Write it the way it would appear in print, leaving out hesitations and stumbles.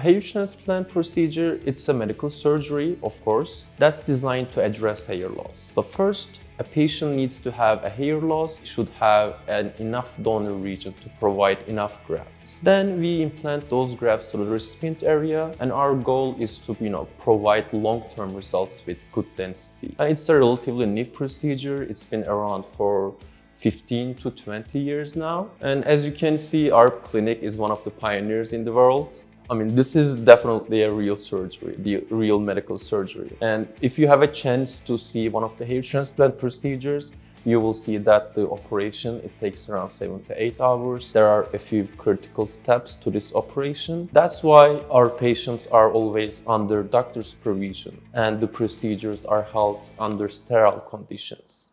Hair transplant procedure, it's a medical surgery, of course, that's designed to address hair loss. So first, a patient needs to have a hair loss, should have enough donor region to provide enough grafts. Then we implant those grafts to the recipient area, and our goal is to provide long-term results with good density. And it's a relatively new procedure. It's been around for 15 to 20 years now. And as you can see, our clinic is one of the pioneers in the world. I mean, this is definitely a real surgery, the real medical surgery. And if you have a chance to see one of the hair transplant procedures, you will see that the operation, it takes around 7 to 8 hours. There are a few critical steps to this operation. That's why our patients are always under doctor's supervision, and the procedures are held under sterile conditions.